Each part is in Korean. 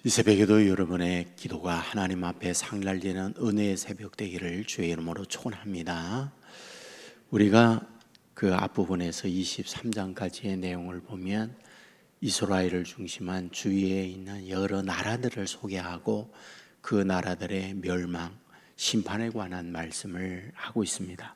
이 새벽에도 여러분의 기도가 하나님 앞에 상달되는 은혜의 새벽 되기를 주의 이름으로 축원합니다. 우리가 그 앞부분에서 23장까지의 내용을 보면 이스라엘을 중심한 주위에 있는 여러 나라들을 소개하고 그 나라들의 멸망, 심판에 관한 말씀을 하고 있습니다.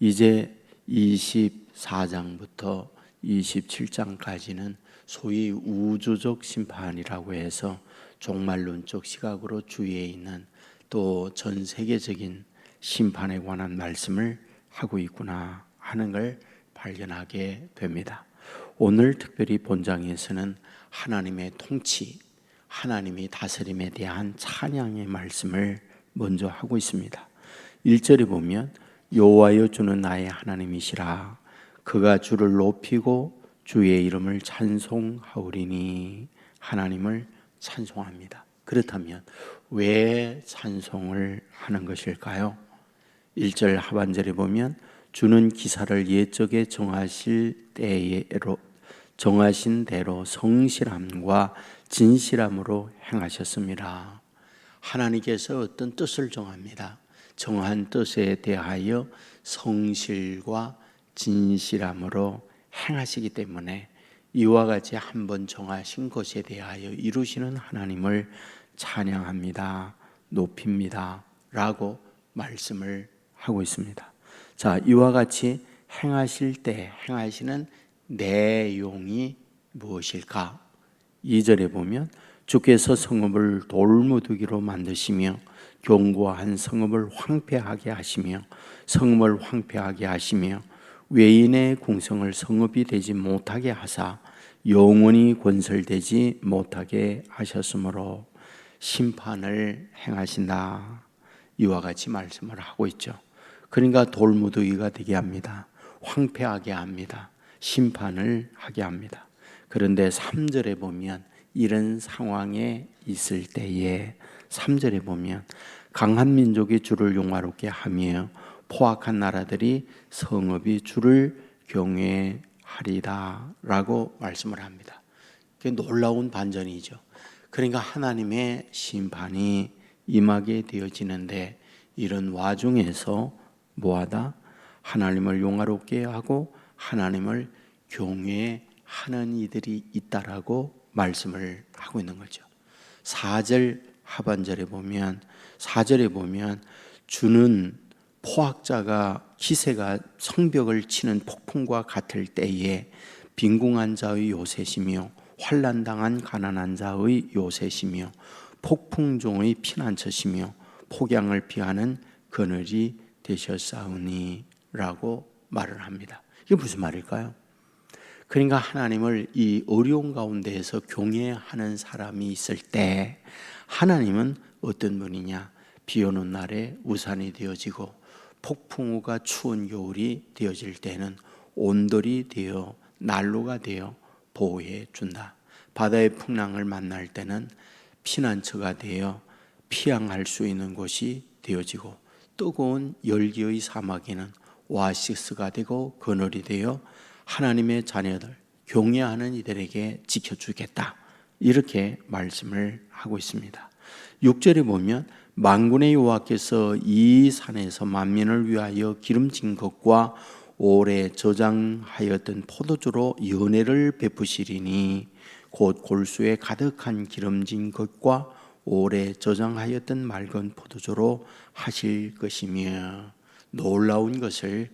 이제 24장부터 27장까지는 소위 우주적 심판이라고 해서 종말론적 시각으로 주위에 있는 또 전 세계적인 심판에 관한 말씀을 하고 있구나 하는 걸 발견하게 됩니다. 오늘 특별히 본장에서는 하나님의 통치, 하나님이 다스림에 대한 찬양의 말씀을 먼저 하고 있습니다. 1절에 보면 여호와여 주는 나의 하나님이시라. 그가 주를 높이고 주의 이름을 찬송하오리니. 하나님을 찬송합니다. 그렇다면 왜 찬송을 하는 것일까요? 1절 하반절에 보면 주는 기사를 옛적에 정하신 대로 성실함과 진실함으로 행하셨습니다. 하나님께서 어떤 뜻을 정합니다. 정한 뜻에 대하여 성실과 진실함으로 행하시기 때문에 이와 같이 한번 정하신 것에 대하여 이루시는 하나님을 찬양합니다. 높입니다. 라고 말씀을 하고 있습니다. 자, 이와 같이 행하실 때 행하시는 내용이 무엇일까? 2절에 보면 주께서 성읍을 돌무더기로 만드시며 견고한 성읍을 황폐하게 하시며 성읍을 황폐하게 하시며 외인의 궁성을 성읍이 되지 못하게 하사 영원히 건설되지 못하게 하셨으므로 심판을 행하신다. 이와 같이 말씀을 하고 있죠. 그러니까 돌무더기가 되게 합니다. 황폐하게 합니다. 심판을 하게 합니다. 그런데 3절에 보면 이런 상황에 있을 때에 3절에 보면 강한 민족이 주를 영화롭게 하며 포악한 나라들이 성읍이 주를 경외하리다 라고 말씀을 합니다. 그게 놀라운 반전이죠. 그러니까 하나님의 심판이 임하게 되어지는데 이런 와중에서 뭐하다? 하나님을 영화롭게 하고 하나님을 경외하는 이들이 있다라고 말씀을 하고 있는 거죠. 4절 하반절에 보면 4절에 보면 주는 포악자가 기세가 성벽을 치는 폭풍과 같을 때에 빈궁한 자의 요새시며 환난당한 가난한 자의 요새시며 폭풍종의 피난처시며 폭양을 피하는 그늘이 되셨사오니 라고 말을 합니다. 이게 무슨 말일까요? 그러니까 하나님을 이 어려운 가운데에서 경외하는 사람이 있을 때 하나님은 어떤 분이냐? 비 오는 날에 우산이 되어지고 폭풍우가 추운 겨울이 되어질 때는 온돌이 되어 난로가 되어 보호해 준다. 바다의 풍랑을 만날 때는 피난처가 되어 피항할 수 있는 곳이 되어지고 뜨거운 열기의 사막에는 오아시스가 되고 그늘이 되어 하나님의 자녀들, 경외하는 이들에게 지켜주겠다. 이렇게 말씀을 하고 있습니다. 6절에 보면 만군의 여호와께서 이 산에서 만민을 위하여 기름진 것과 오래 저장하였던 포도주로 연회를 베푸시리니 곧 골수에 가득한 기름진 것과 오래 저장하였던 맑은 포도주로 하실 것이며 놀라운 것을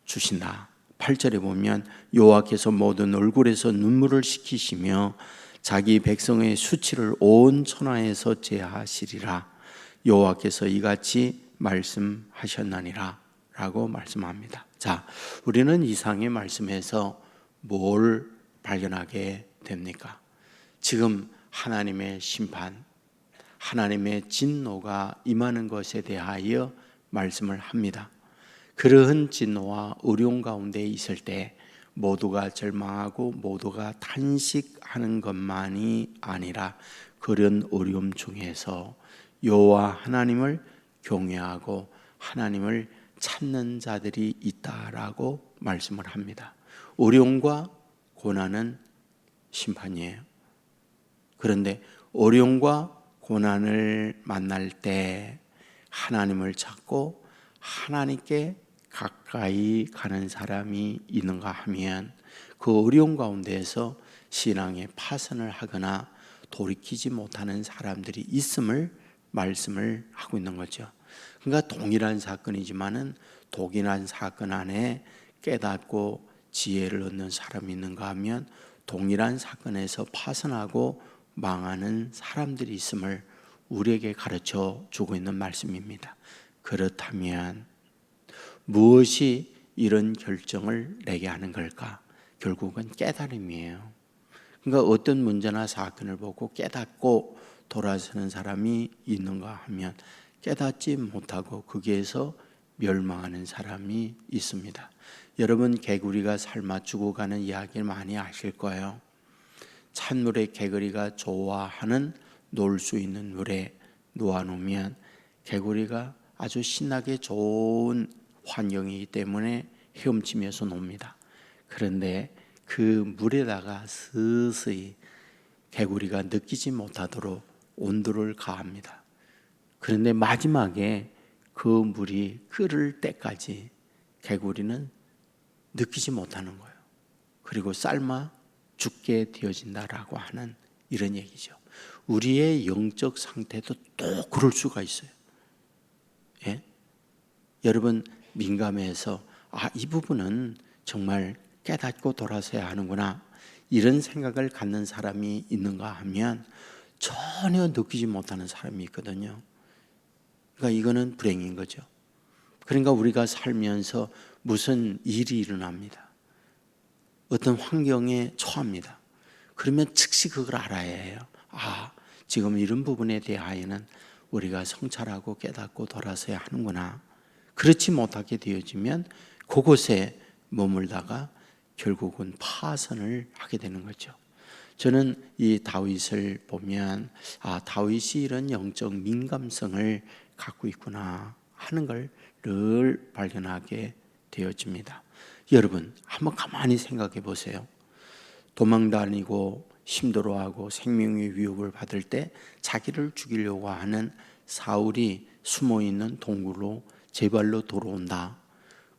주신다. 8절에 보면 여호와께서 모든 얼굴에서 눈물을 씻기시며 자기 백성의 수치를 온 천하에서 제하시리라. 여호와께서 이같이 말씀하셨나니라 라고 말씀합니다. 자, 우리는 이상의 말씀에서 뭘 발견하게 됩니까? 지금 하나님의 심판, 하나님의 진노가 임하는 것에 대하여 말씀을 합니다. 그러한 진노와 어려움 가운데 있을 때 모두가 절망하고 모두가 탄식하는 것만이 아니라 그런 어려움 중에서 여호와 하나님을 경외하고 하나님을 찾는 자들이 있다라고 말씀을 합니다. 어려움과 고난은 심판이에요. 그런데 어려움과 고난을 만날 때 하나님을 찾고 하나님께 가까이 가는 사람이 있는가 하면 그 어려움 가운데에서 신앙의 파선을 하거나 돌이키지 못하는 사람들이 있음을 말씀을 하고 있는 거죠. 그러니까 동일한 사건이지만은 동일한 사건 안에 깨닫고 지혜를 얻는 사람이 있는가 하면 동일한 사건에서 파선하고 망하는 사람들이 있음을 우리에게 가르쳐 주고 있는 말씀입니다. 그렇다면 무엇이 이런 결정을 내게 하는 걸까? 결국은 깨달음이에요. 그러니까 어떤 문제나 사건을 보고 깨닫고 돌아서는 사람이 있는가 하면 깨닫지 못하고 거기에서 멸망하는 사람이 있습니다. 여러분, 개구리가 삶아 죽어가는 이야기를 많이 아실 거예요. 찬물에 개구리가 좋아하는 놀 수 있는 물에 놓아놓으면 개구리가 아주 신나게 좋은 환경이기 때문에 헤엄치면서 놉니다. 그런데 그 물에다가 서서히 개구리가 느끼지 못하도록 온도를 가합니다. 그런데 마지막에 그 물이 끓을 때까지 개구리는 느끼지 못하는 거예요. 그리고 삶아 죽게 되어진다라고 하는 이런 얘기죠. 우리의 영적 상태도 또 그럴 수가 있어요. 예? 여러분, 민감해서 이 부분은 정말 깨닫고 돌아서야 하는구나, 이런 생각을 갖는 사람이 있는가 하면 전혀 느끼지 못하는 사람이 있거든요. 그러니까 이거는 불행인 거죠. 그러니까 우리가 살면서 무슨 일이 일어납니다. 어떤 환경에 처합니다. 그러면 즉시 그걸 알아야 해요. 지금 이런 부분에 대하여는 우리가 성찰하고 깨닫고 돌아서야 하는구나. 그렇지 못하게 되어지면 그곳에 머물다가 결국은 파선을 하게 되는 거죠. 저는 이 다윗을 보면 다윗이 이런 영적 민감성을 갖고 있구나 하는 걸 늘 발견하게 되어집니다. 여러분, 한번 가만히 생각해 보세요. 도망다니고 힘들어하고 생명의 위협을 받을 때 자기를 죽이려고 하는 사울이 숨어있는 동굴로 제발로 돌아온다.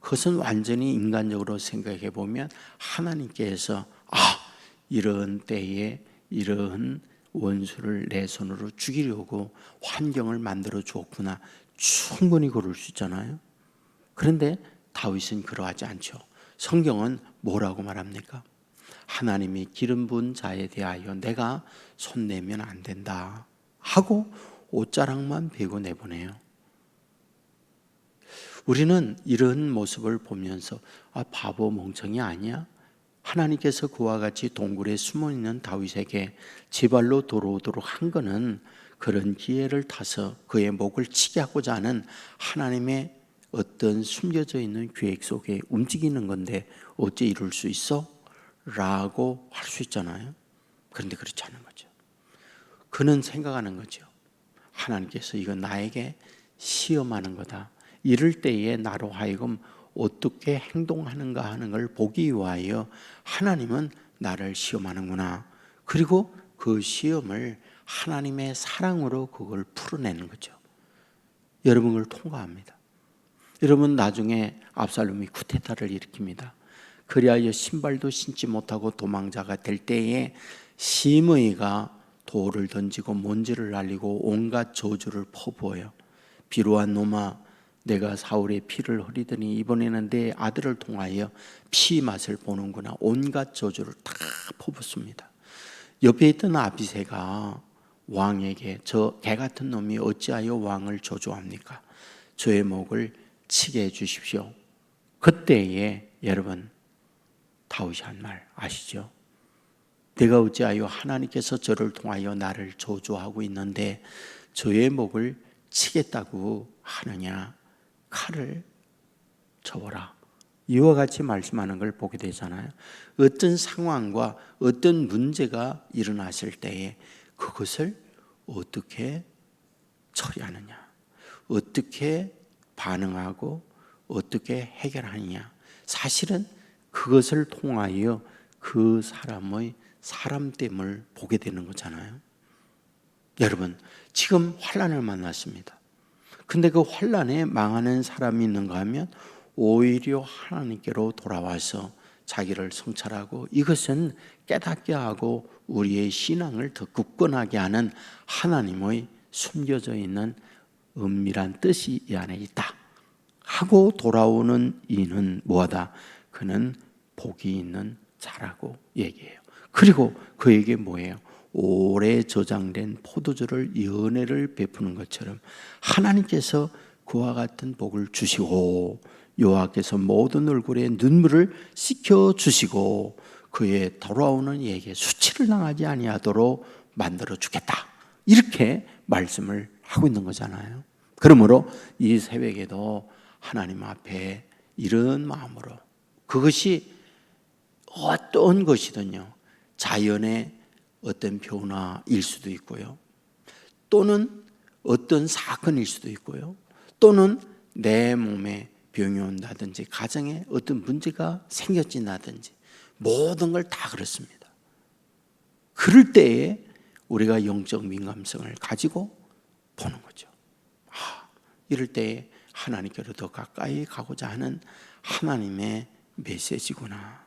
그것은 완전히 인간적으로 생각해 보면 하나님께서 이런 때에 이런 원수를 내 손으로 죽이려고 환경을 만들어 주었구나, 충분히 그럴 수 있잖아요. 그런데 다윗은 그러하지 않죠. 성경은 뭐라고 말합니까? 하나님이 기름 부은 자에 대하여 내가 손내면 안 된다 하고 옷자락만 베고 내보내요. 우리는 이런 모습을 보면서 바보 멍청이 아니야? 하나님께서 그와 같이 동굴에 숨어있는 다윗에게 제발로 돌아오도록 한 것은 그런 기회를 타서 그의 목을 치게 하고자 하는 하나님의 어떤 숨겨져 있는 계획 속에 움직이는 건데 어째 이룰 수 있어? 라고 할 수 있잖아요. 그런데 그렇지 않은 거죠. 그는 생각하는 거죠. 하나님께서 이건 나에게 시험하는 거다. 이럴 때에 나로 하여금 어떻게 행동하는가 하는 걸 보기 위하여 하나님은 나를 시험하는구나. 그리고 그 시험을 하나님의 사랑으로 그걸 풀어내는 거죠. 여러분, 그걸 통과합니다. 여러분, 나중에 압살롬이 쿠데타를 일으킵니다. 그리하여 신발도 신지 못하고 도망자가 될 때에 시므이가 돌을 던지고 먼지를 날리고 온갖 저주를 퍼부어요. 비루한 놈아, 내가 사울의 피를 흘리더니 이번에는 내 아들을 통하여 피 맛을 보는구나. 온갖 저주를 다 퍼붓습니다. 옆에 있던 아비새가 왕에게 저 개 같은 놈이 어찌하여 왕을 저주합니까? 저의 목을 치게 해주십시오. 그때에 여러분, 다윗이 한 말 아시죠? 내가 어찌하여 하나님께서 저를 통하여 나를 저주하고 있는데 저의 목을 치겠다고 하느냐? 칼을 쳐보라. 이와 같이 말씀하는 걸 보게 되잖아요. 어떤 상황과 어떤 문제가 일어났을 때에 그것을 어떻게 처리하느냐, 어떻게 반응하고 어떻게 해결하느냐, 사실은 그것을 통하여 그 사람의 사람됨을 보게 되는 거잖아요. 여러분, 지금 환난을 만났습니다. 근데 그 환난에 망하는 사람이 있는가 하면 오히려 하나님께로 돌아와서 자기를 성찰하고 이것은 깨닫게 하고 우리의 신앙을 더 굳건하게 하는 하나님의 숨겨져 있는 은밀한 뜻이 이 안에 있다 하고 돌아오는 이는 뭐하다? 그는 복이 있는 자라고 얘기해요. 그리고 그에게 뭐예요? 오래 저장된 포도주를 연회를 베푸는 것처럼 하나님께서 그와 같은 복을 주시고 여호와께서 모든 얼굴에 눈물을 씻겨 주시고 그의 돌아오는 이에게 수치를 당하지 아니하도록 만들어 주겠다, 이렇게 말씀을 하고 있는 거잖아요. 그러므로 이 새벽에도 하나님 앞에 이런 마음으로, 그것이 어떤 것이든요, 자연의 어떤 변화일 수도 있고요, 또는 어떤 사건일 수도 있고요, 또는 내 몸에 병이 온다든지 가정에 어떤 문제가 생겨진다든지 모든 걸 다 그렇습니다. 그럴 때에 우리가 영적 민감성을 가지고 보는 거죠. 이럴 때에 하나님께로 더 가까이 가고자 하는 하나님의 메시지구나,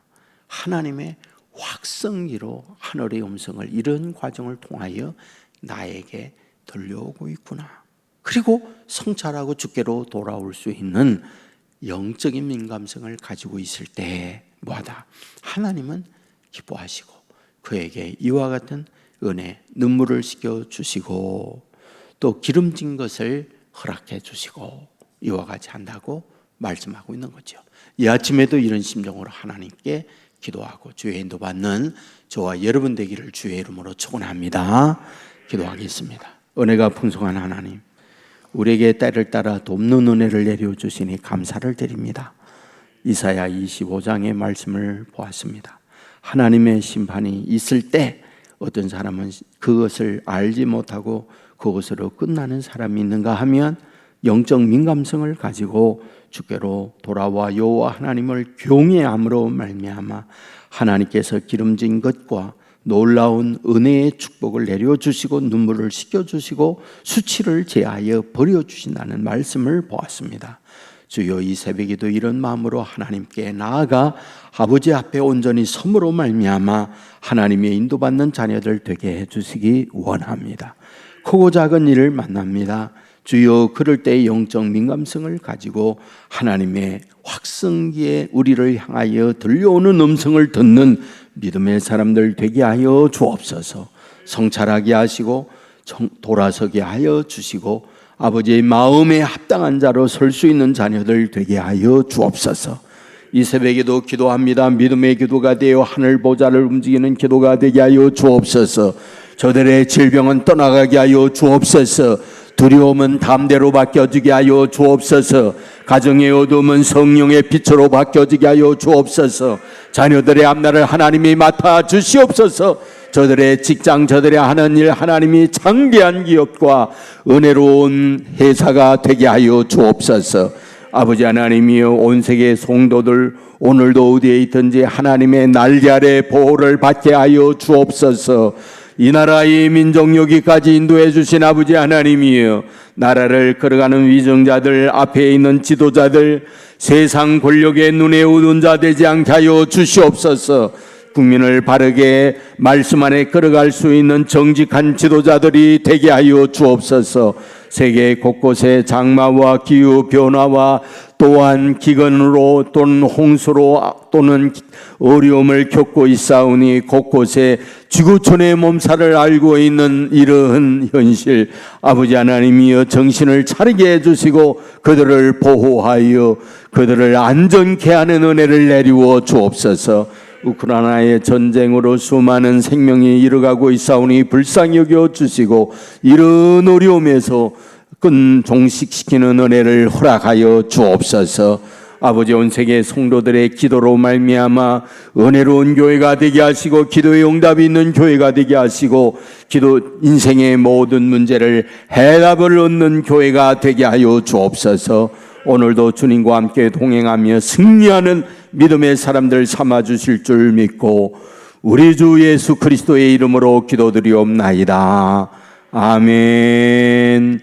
하나님의 확성기로 하늘의 음성을 이런 과정을 통하여 나에게 들려오고 있구나. 그리고 성찰하고 주께로 돌아올 수 있는 영적인 민감성을 가지고 있을 때 뭐하다? 하나님은 기뻐하시고 그에게 이와 같은 은혜, 눈물을 씻겨 주시고 또 기름진 것을 허락해 주시고 이와 같이 한다고 말씀하고 있는 거죠. 이 아침에도 이런 심정으로 하나님께 기도하고 주의 인도받는 저와 여러분 되기를 주의 이름으로 축원합니다. 기도하겠습니다. 은혜가 풍성한 하나님, 우리에게 때를 따라 돕는 은혜를 내려주시니 감사를 드립니다. 이사야 25장의 말씀을 보았습니다. 하나님의 심판이 있을 때 어떤 사람은 그것을 알지 못하고 그것으로 끝나는 사람이 있는가 하면 영적 민감성을 가지고 주께로 돌아와 여호와 하나님을 경외함으로 말미암아 하나님께서 기름진 것과 놀라운 은혜의 축복을 내려주시고 눈물을 씻겨주시고 수치를 제하여 버려주신다는 말씀을 보았습니다. 주여, 이 새벽에도 이런 마음으로 하나님께 나아가 아버지 앞에 온전히 섬으로 말미암아 하나님의 인도받는 자녀들 되게 해주시기 원합니다. 크고 작은 일을 만납니다. 주여, 그럴 때 영적 민감성을 가지고 하나님의 확성기에 우리를 향하여 들려오는 음성을 듣는 믿음의 사람들 되게 하여 주옵소서. 성찰하게 하시고 돌아서게 하여 주시고 아버지의 마음에 합당한 자로 설 수 있는 자녀들 되게 하여 주옵소서. 이 새벽에도 기도합니다. 믿음의 기도가 되어 하늘 보좌를 움직이는 기도가 되게 하여 주옵소서. 저들의 질병은 떠나가게 하여 주옵소서. 두려움은 담대로 바뀌어지게 하여 주옵소서. 가정의 어둠은 성령의 빛으로 바뀌어지게 하여 주옵소서. 자녀들의 앞날을 하나님이 맡아 주시옵소서. 저들의 직장, 저들의 하는 일 하나님이 창대한 기업과 은혜로운 회사가 되게 하여 주옵소서. 아버지 하나님이여, 온 세계 성도들 오늘도 어디에 있든지 하나님의 날개 아래 보호를 받게 하여 주옵소서. 이 나라의 민족 여기까지 인도해 주신 아버지 하나님이여, 나라를 걸어가는 위정자들, 앞에 있는 지도자들, 세상 권력의 눈에 어두운 자 되지 않게 하여 주시옵소서. 국민을 바르게 말씀 안에 걸어갈 수 있는 정직한 지도자들이 되게 하여 주옵소서. 세계 곳곳에 장마와 기후 변화와 또한 기근으로 또는 홍수로 또는 어려움을 겪고 있사오니 곳곳에 지구촌의 몸살을 앓고 있는 이러한 현실, 아버지 하나님이여 정신을 차리게 해주시고 그들을 보호하여 그들을 안전케 하는 은혜를 내리워 주옵소서. 우크라이나의 전쟁으로 수많은 생명이 잃어가고 있사오니 불쌍히 여겨 주시고 이런 어려움에서 끈 종식시키는 은혜를 허락하여 주옵소서. 아버지, 온 세계 성도들의 기도로 말미암아 은혜로운 교회가 되게 하시고 기도의 응답이 있는 교회가 되게 하시고 기도 인생의 모든 문제를 해답을 얻는 교회가 되게 하여 주옵소서. 오늘도 주님과 함께 동행하며 승리하는 믿음의 사람들 삼아주실 줄 믿고 우리 주 예수 그리스도의 이름으로 기도드리옵나이다. 아멘.